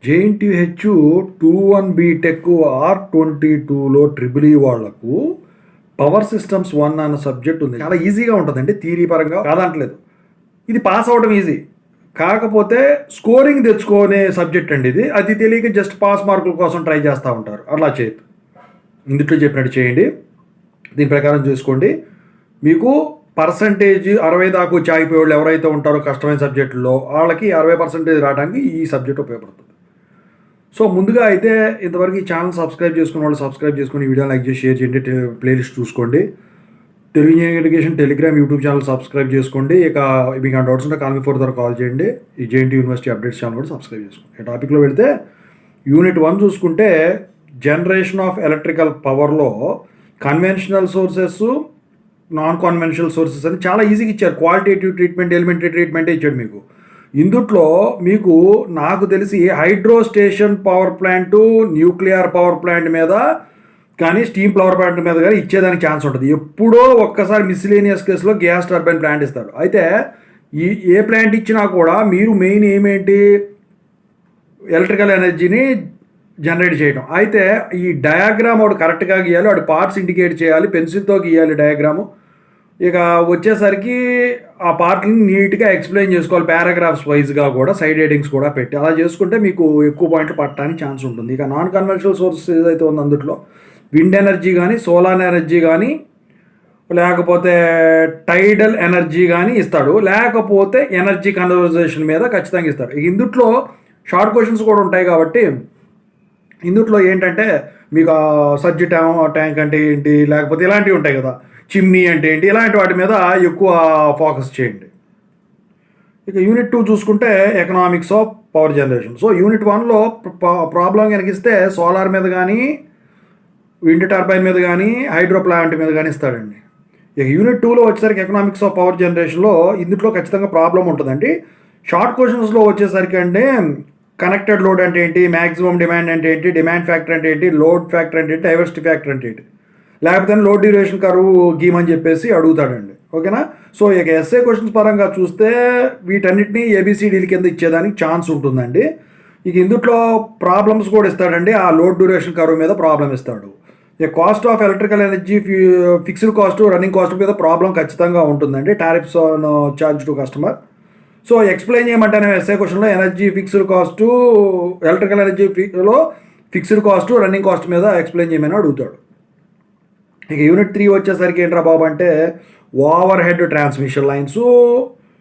JNTH 21 BTech R22లో triple E వాళ్లకు power systems 1 అన్న subject ఉంది. చాలా ఈజీగా ఉంటుందండి థియరీ పరంగా, కాదంటలేదు. ఇది పాస్ అవ్వడం ఈజీ, కాకపోతే స్కోరింగ్ తెచ్చుకునే సబ్జెక్ట్ అండి ఇది. అది తెలియక జస్ట్ పాస్ మార్కుల కోసం ట్రై చేస్తూ ఉంటారు. అలా చేయదు, ఇందులో చెప్పినట్టు చేయండి, దీని ప్రకారం చేసుకోండి. మీకు పర్సంటేజ్ 60 దాకా వచ్చి ఆగిపోయే వాళ్ళు ఎవరైతే ఉంటారో కష్టమైన సబ్జెక్టుల్లో వాళ్ళకి 60% రావడానికి ఈ సబ్జెక్ట్ ఉపయోగపడుతుంది. సో ముందుగా అయితే ఇంతవరకు ఈ ఛానల్ సబ్స్క్రైబ్ చేసుకున్న వాళ్ళు సబ్స్క్రైబ్ చేసుకుని వీడియో లైక్ చేసి షేర్ చేయండి. ప్లేలిస్ట్ చూసుకోండి. Telugu engineering education Telegram YouTube channel subscribe చేసుకోండి. ఇక మీకు ఆ డౌట్స్ ఉంటే కాల్ మీ ఫోర్ ద్వారా కాల్ చేయండి. ఈ జేఎన్టీ యూనివర్సిటీ అప్డేట్స్ ఛానల్ కూడా సబ్స్క్రైబ్ చేసుకోండి. ఈ టాపిక్లో వెళితే యూనిట్ 1 చూసుకుంటే జనరేషన్ ఆఫ్ ఎలక్ట్రికల్ పవర్లో conventional sources, non conventional sources అని చాలా ఈజీగా ఇచ్చారు. క్వాలిటేటివ్ ట్రీట్మెంట్, ఎలిమెంటరీ ట్రీట్మెంటే ఇచ్చాడు మీకు. ఇందుట్లో మీకు నాకు తెలిసి hydro station power plant, nuclear power plant మీద కానీ స్టీమ్ పవర్ ప్లాంట్ మీద కానీ ఇచ్చేదానికి ఛాన్స్ ఉంటుంది. ఎప్పుడో ఒక్కసారి మిస్లేనియస్ కేసులో గ్యాస్ టర్బైన్ ప్లాంట్ ఇస్తాడు. అయితే ఏ ప్లాంట్ ఇచ్చినా కూడా మీరు మెయిన్ ఏమేంటి, ఎలక్ట్రికల్ ఎనర్జీని జనరేట్ చేయడం. అయితే ఈ డయాగ్రామ్ వాడు కరెక్ట్గా గీయాలి, వాడు పార్ట్స్ ఇండికేట్ చేయాలి, పెన్సిల్తో గీయాలి డయాగ్రాము. ఇక వచ్చేసరికి ఆ పార్ట్ని నీట్గా ఎక్స్ప్లెయిన్ చేసుకోవాలి, పారాగ్రాఫ్స్ వైజ్గా కూడా, సైడ్ హెడింగ్స్ కూడా పెట్టి. అలా చేసుకుంటే మీకు ఎక్కువ పాయింట్లు పట్టడానికి ఛాన్స్ ఉంటుంది. ఇక నాన్ కన్వెన్షనల్ సోర్సెస్ ఏదైతే ఉందో అందులో విండ్ ఎనర్జీ కానీ, సోలార్ ఎనర్జీ కానీ, లేకపోతే టైడల్ ఎనర్జీ కానీ ఇస్తాడు, లేకపోతే ఎనర్జీ కన్వర్జేషన్ మీద ఖచ్చితంగా ఇస్తాడు. ఇందుట్లో షార్ట్ క్వశ్చన్స్ కూడా ఉంటాయి కాబట్టి ఇందుట్లో ఏంటంటే మీకు సజ్జి ట్యాంక్ అంటే ఏంటి, లేకపోతే ఇలాంటివి ఉంటాయి కదా, చిమ్నీ అంటే ఏంటి, ఇలాంటి వాటి మీద ఎక్కువ ఫోకస్ చేయండి. ఇక యూనిట్ 2 చూసుకుంటే economics of power generation. So unit 1లో ప్రాబ్లం కనిపిస్తే సోలార్ మీద కానీ, విండ్ టర్బైన్ మీద కానీ, హైడ్రో ప్లాంట్ మీద కానీ ఇస్తాడండి. ఇక యూనిట్ 2లో వచ్చేసరికి ఎకనామిక్స్ ఆఫ్ పవర్ జనరేషన్లో ఇందులో ఖచ్చితంగా ప్రాబ్లం ఉంటుందండి. షార్ట్ క్వశ్చన్స్లో వచ్చేసరికి అంటే కనెక్టెడ్ లోడ్ అంటే ఏంటి, మ్యాక్సిమం డిమాండ్ అంటే ఏంటి, డిమాండ్ ఫ్యాక్టర్ అంటే ఏంటి, లోడ్ ఫ్యాక్టర్ అంటే ఏంటి, డైవర్సిటీ ఫ్యాక్టర్ అంటే ఏంటి, లేకపోతే లోడ్ డ్యూరేషన్ కర్వ్ గీమని చెప్పేసి అడుగుతాడండి. ఓకేనా. సో ఇక ఎస్ఏ క్వశ్చన్స్ పరంగా చూస్తే వీటన్నిటిని ఏబిసిడీల కింద ఇచ్చేదానికి ఛాన్స్ ఉంటుందండి. ఇక ఇందుట్లో ప్రాబ్లమ్స్ కూడా ఇస్తాడండి. ఆ లోడ్ డ్యూరేషన్ కర్వ్ మీద ప్రాబ్లం ఇస్తాడు. ఇక cost of electrical energy, fixed cost, running cost మీద ప్రాబ్లం ఖచ్చితంగా ఉంటుందండి. Tariffs on charge to customer. So explain చేయమంటేనే ఎస్ఏ క్వశ్చన్లో ఎనర్జీ ఫిక్స్డ్ కాస్టు, ఎలక్ట్రికల్ ఎనర్జీలో ఫిక్స్డ్ కాస్ట్, రన్నింగ్ కాస్ట్ మీద ఎక్స్ప్లెయిన్ చేయమని అడుగుతాడు. ఇక యూనిట్ 3 వచ్చేసరికి ఏంట్రా బాబు అంటే ఓవర్ హెడ్ ట్రాన్స్మిషన్ లైన్స్.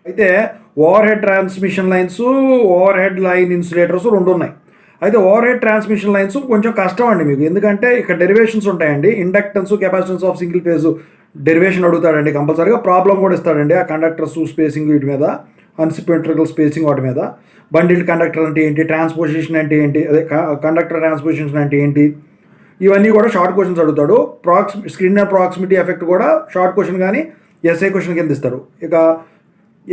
అయితే overhead transmission lines, overhead line insulators 2 ఉన్నాయి. అయితే ఓవర్ హెడ్ ట్రాన్స్మిషన్ లైన్స్ కొంచెం కష్టం అండి మీకు, ఎందుకంటే ఇక్కడ డెరివేషన్స్ ఉంటాయండి. Inductance, capacitance of single phase derivation అడుగుతాడండి కంపల్సరీగా. ప్రాబ్లం కూడా ఇస్తాడండి ఆ కండక్టర్స్ స్పేసింగ్ వీటి మీద, అన్సిమెట్రికల్ స్పేసింగ్ వాటి మీద. బండిల్డ్ కండక్టర్ అంటే ఏంటి, ట్రాన్స్పోజిషన్ అంటే ఏంటి, అదే కండక్టర్ ట్రాన్స్పోజిషన్ అంటే ఏంటి, ఇవన్నీ కూడా షార్ట్ క్వశ్చన్స్ అడుగుతాడు. స్క్రీన్ ప్రాక్సిమిటీ ఎఫెక్ట్ కూడా షార్ట్ క్వశ్చన్ కానీ ఎస్ఐ క్వశ్చన్ కింద ఇస్తారు. ఇక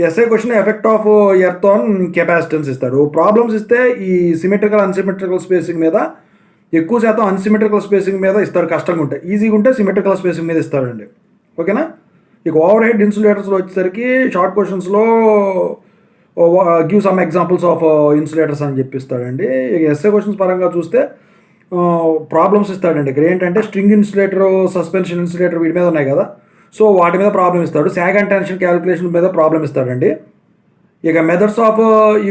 SI question effect of earth on capacitance ఇస్తాడు. ప్రాబ్లమ్స్ ఇస్తే ఈ సిమెట్రికల్, అన్సిమెట్రికల్ స్పేసింగ్ మీద ఎక్కువ శాతం అన్సిమెట్రికల్ స్పేసింగ్ మీద ఇస్తారు. కష్టంగా ఉంటాయి, ఈజీగా ఉంటే సిమెట్రికల్ స్పేసింగ్ మీద ఇస్తారండి. ఓకేనా. ఇక ఓవర్ హెడ్ ఇన్సులేటర్స్లో వచ్చేసరికి షార్ట్ క్వశ్చన్స్లో give some examples of insulators అని చెప్పిస్తాడండి. ఇక ఎస్ఐ క్వశ్చన్స్ పరంగా చూస్తే ప్రాబ్లమ్స్ ఇస్తాడండి. ఇక్కడ ఏంటంటే స్ట్రింగ్ ఇన్సులేటర్, సస్పెన్షన్ ఇన్సులేటర్ వీటి మీద ఉన్నాయి కదా, సో వాటి మీద ప్రాబ్లం ఇస్తాడు. సాగ్ అండ్ టెన్షన్ క్యాలిక్యులేషన్ మీద ప్రాబ్లం ఇస్తాడండి. ఇక methods of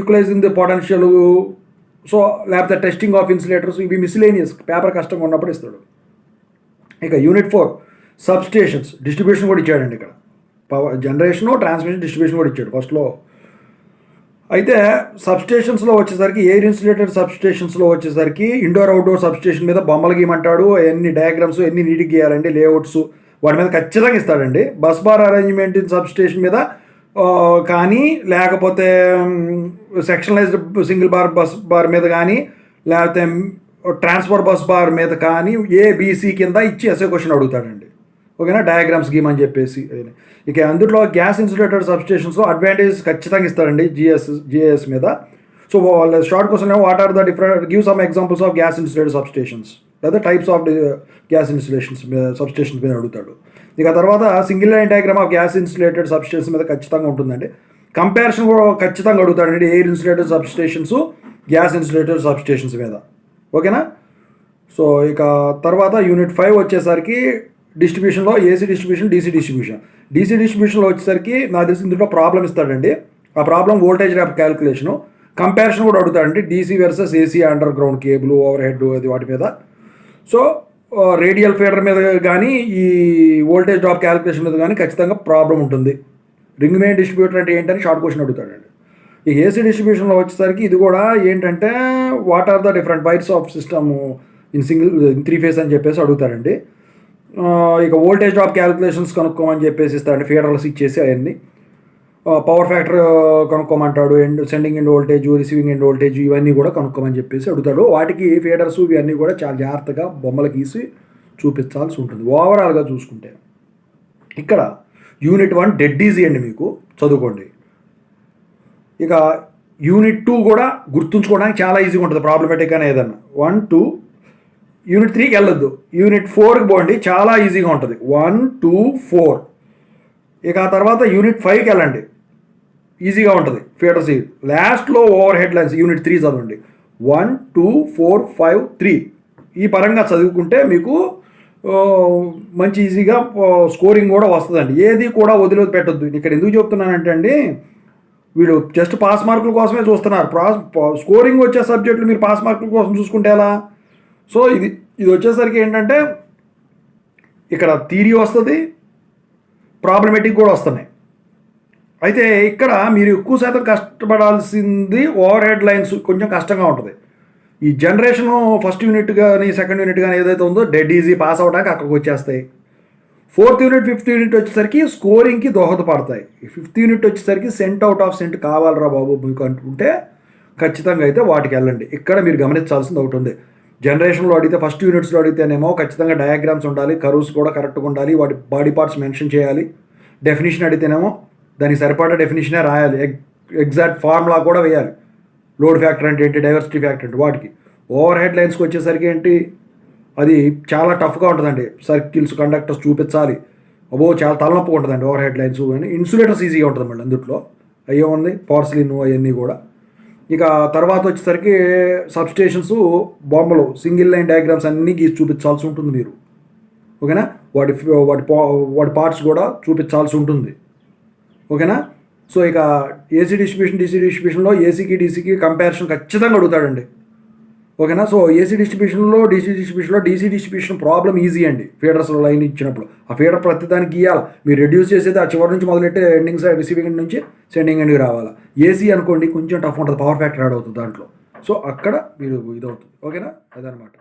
equalising the potential, so లేకపోతే టెస్టింగ్ ఆఫ్ ఇన్సులేటర్స్, ఇవి మిస్లేనియస్ పేపర్ కష్టంగా ఉన్నప్పుడు ఇస్తాడు. ఇక యూనిట్ 4 సబ్ స్టేషన్స్, డిస్ట్రిబ్యూషన్ కూడా ఇచ్చాడండి. ఇక్కడ పవర్ జనరేషను, ట్రాన్స్మిషన్, డిస్ట్రిబ్యూషన్ కూడా ఇచ్చాడు ఫస్ట్లో. అయితే సబ్స్టేషన్స్లో వచ్చేసరికి ఎయిర్ ఇన్సులేటెడ్ సబ్స్టేషన్స్లో వచ్చేసరికి ఇండోర్ అవుట్డోర్ సబ్స్టేషన్ మీద బొమ్మలు గీయమంటాడు. ఎన్ని డయాగ్రామ్స్, ఎన్ని నీట్గా గీయాలండి, లేఅవుట్స్ వాటి మీద ఖచ్చితంగా ఇస్తాడండి. Bus bar arrangement in substation మీద కానీ, లేకపోతే సెక్షనలైజ్డ్ సింగిల్ బస్ బార్ మీద కానీ, లేకపోతే ట్రాన్స్ఫర్ బస్ బార్ మీద కానీ ఏబిసి కింద ఇచ్చి ఎస్ఏ క్వశ్చన్ అడుగుతాడండి. ఓకేనా. డయాగ్రామ్స్ గీమని చెప్పేసి. ఇక అందులో గ్యాస్ ఇన్సులేటెడ్ సబ్స్టేషన్స్లో అడ్వాంటేజెస్ ఖచ్చితంగా ఇస్తారండి జిఎస్ మీద. సో వాళ్ళ short question what are the different, give some examples of gas insulated substations, లేదా టైప్స్ ఆఫ్ గ్యాస్ ఇన్సులేషన్స్ మీద, సబ్స్టేషన్స్ మీద అడుగుతాడు. ఇక తర్వాత single line diagram of gas insulated substations మీద ఖచ్చితంగా ఉంటుందండి. కంపారిజన్ కూడా ఖచ్చితంగా అడుగుతాడండి. Air insulated substations, gas insulator substations మీద. ఓకేనా. సో ఇక తర్వాత యూనిట్ 5 వచ్చేసరికి డిస్ట్రిబ్యూషన్లో AC distribution, DC distribution. DC డిస్ట్రిబ్యూషన్లో వచ్చేసరికి నాకు తెలిసి ఇందులో ప్రాబ్లం ఇస్తాడండి. ఆ problem voltage drop calculation, comparison కూడా అడుగుతాడండి, DC versus AC underground cable, overhead, అది వాటి మీద. సో రేడియల్ ఫీడర్ మీద కానీ ఈ వోల్టేజ్ డ్రాప్ క్యాలిక్యులేషన్ మీద కానీ ఖచ్చితంగా ప్రాబ్లం ఉంటుంది. రింగ్ మెయిన్ డిస్ట్రిబ్యూటర్ అంటే ఏంటని షార్ట్ క్వశ్చన్ అడుగుతాడండి. ఈ ఏసీ డిస్ట్రిబ్యూషన్లో వచ్చేసరికి ఇది కూడా ఏంటంటే what are the different wires of system in three phase అని చెప్పేసి అడుగుతారండి. ఇక వోల్టేజ్ డ్రాప్ క్యాలిక్యులేషన్స్ కనుక్కోమని చెప్పేసి ఇస్తాడండి, ఫీడర్స్ ఇచ్చేసి అవన్నీ. పవర్ ఫ్యాక్టర్ కనుక్కోమంటాడు, sending end voltage, receiving end voltage ఇవన్నీ కూడా కనుక్కోమని చెప్పేసి అడుగుతాడు. వాటికి ఫీడర్స్ ఇవన్నీ కూడా చాలా జాగ్రత్తగా బొమ్మలు గీసి చూపించాల్సి ఉంటుంది ఓవరాల్గా చూసుకుంటే. ఇక్కడ యూనిట్ 1 డెడ్ ఈజీ అండి, మీకు చదువుకోండి. ఇక యూనిట్ 2 కూడా గుర్తుంచుకోవడానికి చాలా ఈజీగా ఉంటుంది, ప్రాబ్లమేటిక్ అని ఏదన్నా. 1, 2 యూనిట్ 3కి వెళ్ళొద్దు, యూనిట్ 4కి పోండి, చాలా ఈజీగా ఉంటుంది. 1, 2, 4. ఇక ఆ తర్వాత యూనిట్ 5కి వెళ్ళండి, ఈజీగా ఉంటుంది ఫీడర్స్. లాస్ట్లో ఓవర్ హెడ్ లైన్స్ యూనిట్ 3 చదవండి. 1, 2, 4, 5, 3 ఈ పరంగా చదువుకుంటే మీకు మంచి ఈజీగా స్కోరింగ్ కూడా వస్తుందండి. ఏది కూడా వదిలి పెట్టొద్దు. ఇక్కడ ఎందుకు చెప్తున్నానంటే అండి, వీళ్ళు జస్ట్ పాస్ మార్కుల కోసమే చూస్తున్నారు. స్కోరింగ్ వచ్చే సబ్జెక్టులు మీరు పాస్ మార్కుల కోసం చూసుకుంటే ఎలా? సో ఇది వచ్చేసరికి ఏంటంటే ఇక్కడ థియరీ వస్తుంది, ప్రాబ్లమేటిక్ కూడా వస్తున్నాయి. అయితే ఇక్కడ మీరు ఎక్కువ శాతం కష్టపడాల్సింది ఓవర్ హెడ్ లైన్స్ కొంచెం కష్టంగా ఉంటుంది. ఈ జనరేషను ఫస్ట్ యూనిట్ కానీ సెకండ్ యూనిట్ కానీ ఏదైతే ఉందో డెడ్ ఈజీ, పాస్ అవడానికి అక్కడికి వచ్చేస్తాయి. 4th యూనిట్ 5th యూనిట్ వచ్చేసరికి స్కోరింగ్కి దోహదపడతాయి. 5th యూనిట్ వచ్చేసరికి సెంట్ అవుట్ ఆఫ్ సెంట్ కావాలరా బాబు మీకు అనుకుంటే ఖచ్చితంగా అయితే వాటికి వెళ్ళండి. ఇక్కడ మీరు గమనించాల్సింది ఒకటి ఉంది. జనరేషన్లో అడిగితే ఫస్ట్ యూనిట్స్లో అడిగితేనేమో ఖచ్చితంగా డయాగ్రామ్స్ ఉండాలి, కర్వ్స్ కూడా కరెక్ట్గా ఉండాలి, వాటి బాడీ పార్ట్స్ మెన్షన్ చేయాలి. డెఫినేషన్ అడిగితేనేమో దానికి సరిపడా డెఫినేషనే రాయాలి, ఎగ్జాక్ట్ ఫార్ములా కూడా వేయాలి. లోడ్ ఫ్యాక్టర్ అంటే ఏంటి, డైవర్సిటీ ఫ్యాక్టర్ అంటే వాటికి. ఓవర్ హెడ్ లైన్స్కి వచ్చేసరికి ఏంటి, అది చాలా టఫ్గా ఉంటుందండి. సర్కిల్స్, కండక్టర్స్ చూపించాలి, చాలా తలనొప్పిగా ఉంటుందండి ఓవర్ హెడ్ లైన్స్. అని ఇన్సులేటర్స్ ఈజీగా ఉంటుంది మళ్ళీ అందుట్లో, అయ్యే ఉంది పోర్సిలిన్ అవన్నీ కూడా. ఇక తర్వాత వచ్చేసరికి సబ్స్టేషన్స్ బొమ్మలు, సింగిల్ లైన్ డయాగ్రామ్స్ అన్నీ గీసి చూపించాల్సి ఉంటుంది మీరు. ఓకేనా. వాటి పార్ట్స్ కూడా చూపించాల్సి ఉంటుంది. ఓకేనా. సో ఇక ఏసీ డిస్ట్రిబ్యూషన్, డీసీ డిస్ట్రిబ్యూషన్లో ఏసీకి డీసీకి కంపారిజన్ ఖచ్చితంగా అడుగుతాడండి. ఓకేనా. సో ఏసీ డిస్ట్రిబ్యూషన్లో, డీసీ డిస్ట్రిబ్యూషన్ ప్రాబ్లం ఈజీ అండి. ఫీడర్స్ లైన్ ఇచ్చినప్పుడు ఆ ఫీడర్ ప్రతిదానికి గీయాలి. మీరు రెడ్యూస్ చేసేది ఆ చివరి నుంచి మొదలెట్టే ఎండింగ్ సైడ్, రిసీవింగ్ ఎండ్ నుంచి సెండింగ్ ఎండ్కి రావాలి. ఏసీ అనుకోండి కొంచెం టఫ్ ఉంటుంది, పవర్ ఫ్యాక్టర్ యాడ్ అవుతుంది దాంట్లో. సో అక్కడ మీరు ఇదవుతుంది. ఓకేనా, అదనమాట.